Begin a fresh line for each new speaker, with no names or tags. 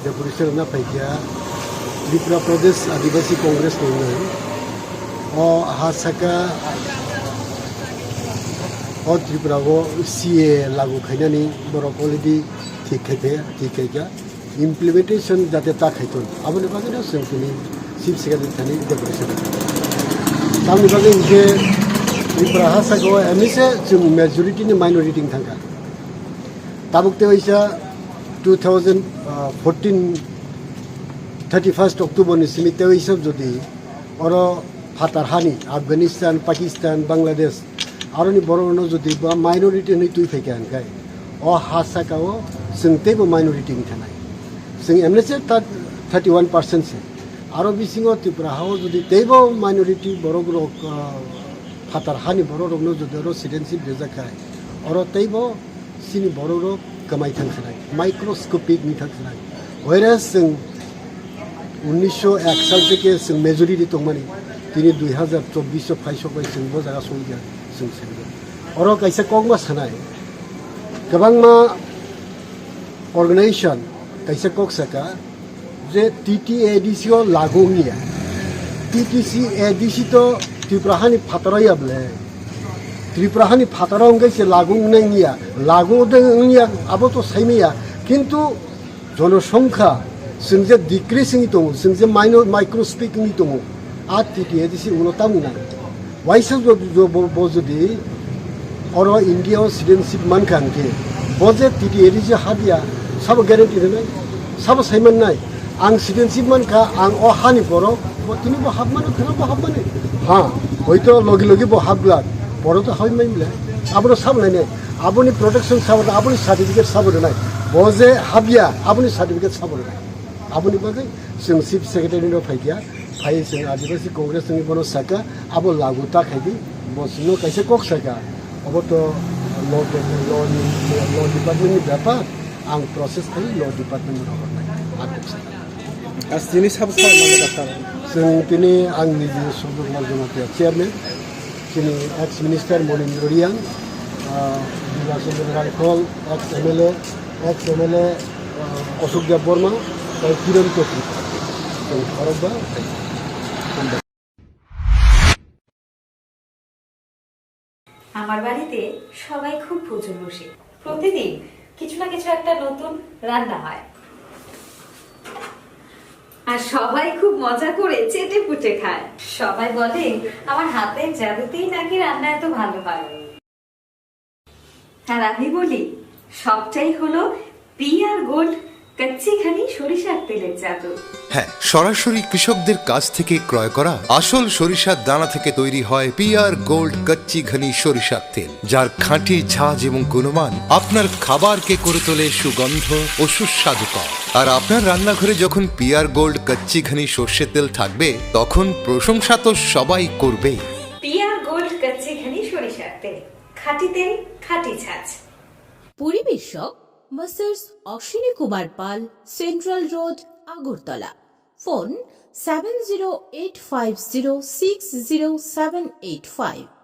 deputation na paikya Tripura Pradesh Adivasi Congress nonai o hasaka o Tripura go CA lagu khainani borok already thik khaikya implementation jate ta khaiton aboni bagena sengtini chief secretary thani deputation tamni bageng je Tripura hasaka o emise jung majority ni minority thangka tabukte hoisa 2014 31st October ni simite hoisa jodi oro fatar hani Afghanistan Pakistan Bangladesh aroni borono jodi ba minority ni tui feke ankai o hasaka o sengte bo minority ni thanai sing emnese 31% se aro bisingo Tripura hao jodi teibo minority borogro fatar hani bororo no jodi ro citizenship rejakai oro teibo sini bororo kamai thangsanai microscopic ni thangsanai whereas sing 1901 साल থেকে जों majority दंमानि दिनै 2024 फाइसबाय जों बो जागा सौया जों सेबो अरो कायसा कगमा सानाय गोबांमा organisation कायसा कक्साका जे TTADC ओ लागोनिया TTC ADC तो त्रिपुराहानि फातरायाबले त्रिपुराहानि फातरांगैसे लागोंनायनिया लागोदोंनिया आबो तो साइमिया किन्तु जनसंख्या जोंजे डिक्रिसिंग दङ जोंजे माइक्रोस्पिकिं दङ आरटीटीएडीसी उनतामुना वाइसा बजदि और इंडिया सिटीजनशिप मानखांके बजे टीटीएडीसी हादिया सब ग्यारेंटी होनाय सब साइमन नाय आं सिटीजनशिप मानखा आं अ हानि बर तिनि बो हाबमानो खोना बो हाबमानो हां हयतो लगे लगे बो हाबला बर तो हाबमाइमले आबो सब नायने आबोनि प्रोटेक्शन साबो आबोनि सार्टिफिकेट साबो नाय बजे हाबिया आबोनि सार्टिफिकेट साबो नाय आबोनि बागै जों चिफ सेक्रेटारि नो फाइया फाइ जों आदिवासी कांग्रेस जोंनि बनो साका आबो लागु ता खाइदि बसनो कैसे कक साका अब तो ल डिपार्टमेन्टनि ब्यापार आं प्रसेस खाइ ल डिपार्टमेन्ट नो हरनाय आस दिनै साबसा माने बाथा जों दिनै आं निजे सुबुर मालजनाते चेयारमेन दिनै एक्स मिनिस्टार मनिन्द्र रियां बिलासचन्द्र रायखल एक्स एमएलए अशोक देव बर्मा किरण चौधरी
আমার বাড়িতে সবাই খুব প্রচুর বসে প্রতিদিন কিছু না কিছু একটা নতুন রান্না হয় আর সবাই খুব মজা করে চেটে পুটে খায় সবাই বলে আমার হাতের জাদুতেই নাকি রান্না এত ভালো হয় আর আমি বলি সবটাই হলো পিআর গোল্ড কচ্চি ঘনি সরিষার তেলের জাদু
হ্যাঁ সরাসরি কৃষকদের কাছ থেকে ক্রয় করা আসল সরিষার দানা থেকে তৈরি হয় পিআর গোল্ড কচ্চি ঘনি সরিষার তেল যার খাঁটি ঝাঁজ এবং গুণমান আপনার খাবারকে করে তোলে সুগন্ধ ও সুস্বাদুকর আর আপনার রান্নাঘরে যখন পিআর গোল্ড কচ্চি ঘনি সর্ষের তেল থাকবে তখন প্রশংসা তো সবাই করবেই
পিআর গোল্ড কচ্চি ঘনি সরিষার তেল খাঁটি তেল খাঁটি ঝাঁজ
পরিবেশক masters Ashwini Kumar Pal central road Agartala phone 7085060785